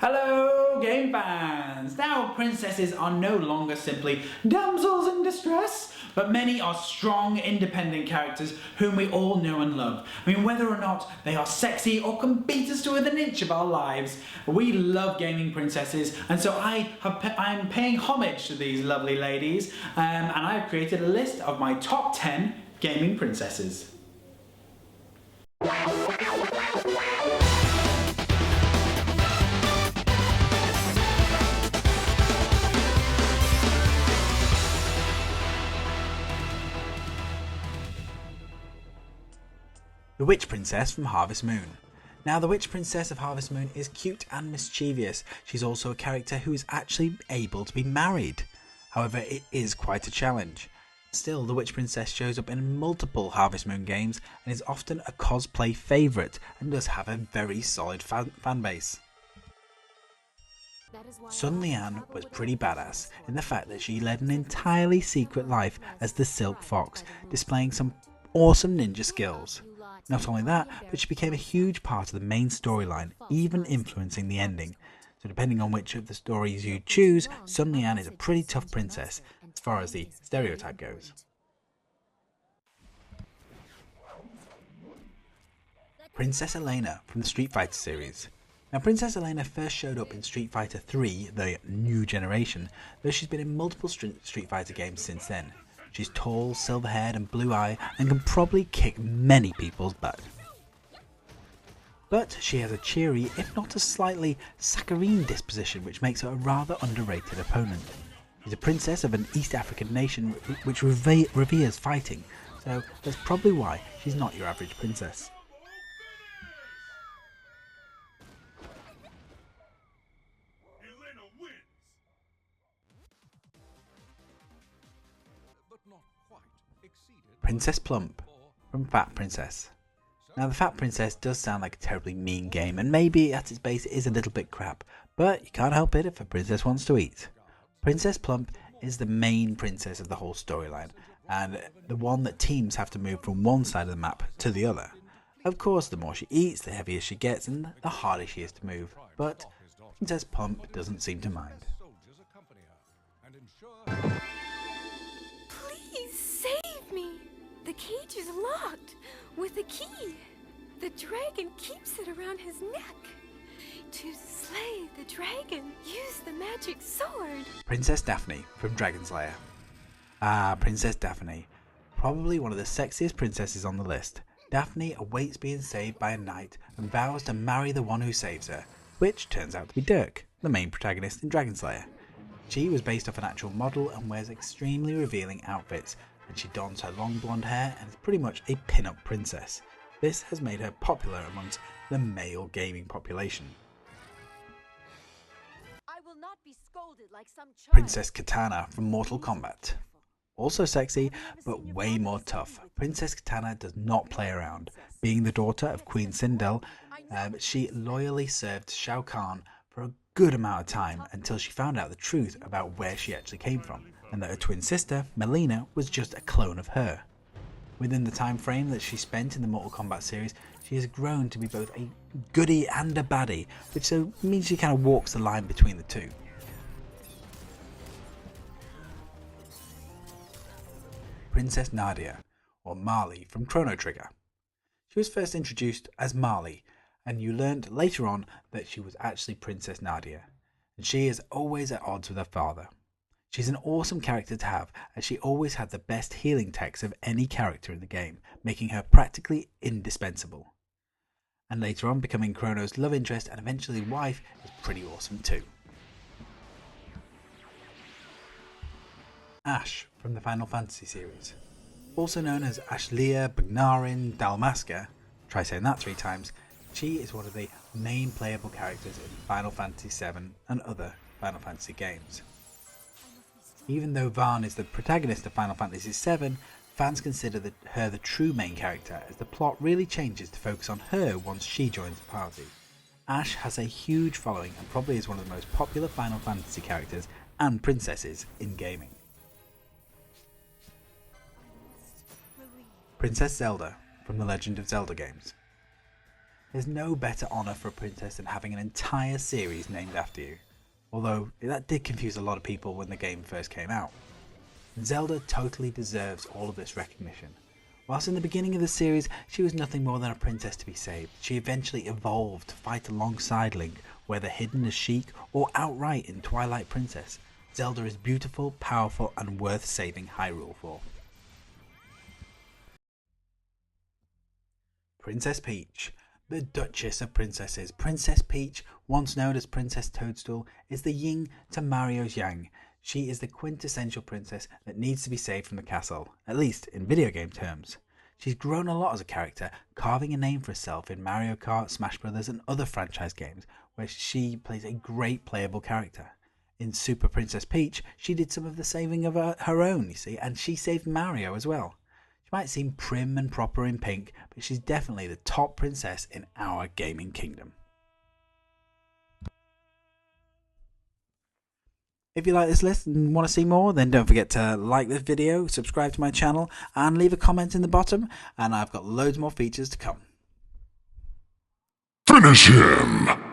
Hello, game fans! Now, princesses are no longer simply damsels in distress, but many are strong, independent characters whom we all know and love. I mean, whether or not they are sexy or can beat us to within an inch of our lives, we love gaming princesses, and so I'm paying homage to these lovely ladies, and I have created a list of my top 10 gaming princesses. The Witch Princess from Harvest Moon. Now, the Witch Princess of Harvest Moon is cute and mischievous. She's also a character who is actually able to be married. However, it is quite a challenge. Still, the Witch Princess shows up in multiple Harvest Moon games and is often a cosplay favourite and does have a very solid fan base. Sun Lian was pretty badass in the fact that she led an entirely secret life as the Silk Fox, displaying some awesome ninja skills. Not only that, but she became a huge part of the main storyline, even influencing the ending. So depending on which of the stories you choose, Sun Lian is a pretty tough princess, as far as the stereotype goes. Princess Elena from the Street Fighter series. Now, Princess Elena first showed up in Street Fighter 3, the new generation, though she's been in multiple Street Fighter games since then. She's tall, silver-haired and blue-eyed and can probably kick many people's butt. But she has a cheery, if not a slightly saccharine disposition, which makes her a rather underrated opponent. She's a princess of an East African nation which reveres fighting, so that's probably why she's not your average princess. Princess Plump from Fat Princess. Now, the Fat Princess does sound like a terribly mean game, and maybe at its base it is a little bit crap, but you can't help it if a princess wants to eat. Princess Plump is the main princess of the whole storyline, and the one that teams have to move from one side of the map to the other. Of course, the more she eats, the heavier she gets, and the harder she is to move, but Princess Plump doesn't seem to mind. The cage is locked with a key. The dragon keeps it around his neck. To slay the dragon, use the magic sword. Princess Daphne from Dragon's Lair. Ah, Princess Daphne. Probably one of the sexiest princesses on the list. Daphne awaits being saved by a knight and vows to marry the one who saves her, which turns out to be Dirk, the main protagonist in Dragon's Lair. She was based off an actual model and wears extremely revealing outfits, and she dons her long blonde hair and is pretty much a pin-up princess. This has made her popular amongst the male gaming population. I will not be scolded like some child. Princess Kitana from Mortal Kombat. Also sexy, but way more tough. Princess Kitana does not play around. Being the daughter of Queen Sindel, she loyally served Shao Kahn for a good amount of time until she found out the truth about where she actually came from, and that her twin sister, Melina, was just a clone of her. Within the time frame that she spent in the Mortal Kombat series, she has grown to be both a goodie and a baddie, which so means she kind of walks the line between the two. Princess Nadia, or Marle from Chrono Trigger. She was first introduced as Marle, and you learned later on that she was actually Princess Nadia, and she is always at odds with her father. She's an awesome character to have, as she always had the best healing techs of any character in the game, making her practically indispensable. And later on, becoming Chrono's love interest and eventually wife is pretty awesome too. Ashe from the Final Fantasy series. Also known as Ashlia Bagnarin Dalmasca, try saying that 3 times, she is one of the main playable characters in Final Fantasy VII and other Final Fantasy games. Even though Vaan is the protagonist of Final Fantasy VII, fans consider her the true main character, as the plot really changes to focus on her once she joins the party. Ashe has a huge following and probably is one of the most popular Final Fantasy characters and princesses in gaming. Princess Zelda from the Legend of Zelda games. There's no better honour for a princess than having an entire series named after you, although that did confuse a lot of people when the game first came out. Zelda totally deserves all of this recognition. Whilst in the beginning of the series she was nothing more than a princess to be saved, she eventually evolved to fight alongside Link, whether hidden as Sheik or outright in Twilight Princess. Zelda is beautiful, powerful and worth saving Hyrule for. Princess Peach, the Duchess of Princesses. Princess Peach, once known as Princess Toadstool, is the yin to Mario's yang. She is the quintessential princess that needs to be saved from the castle, at least in video game terms. She's grown a lot as a character, carving a name for herself in Mario Kart, Smash Bros and other franchise games, where she plays a great playable character. In Super Princess Peach, she did some of the saving of her own, you see, and she saved Mario as well. She might seem prim and proper in pink, but she's definitely the top princess in our gaming kingdom. If you like this list and want to see more, then don't forget to like this video, subscribe to my channel and leave a comment in the bottom, and I've got loads more features to come. Finish him!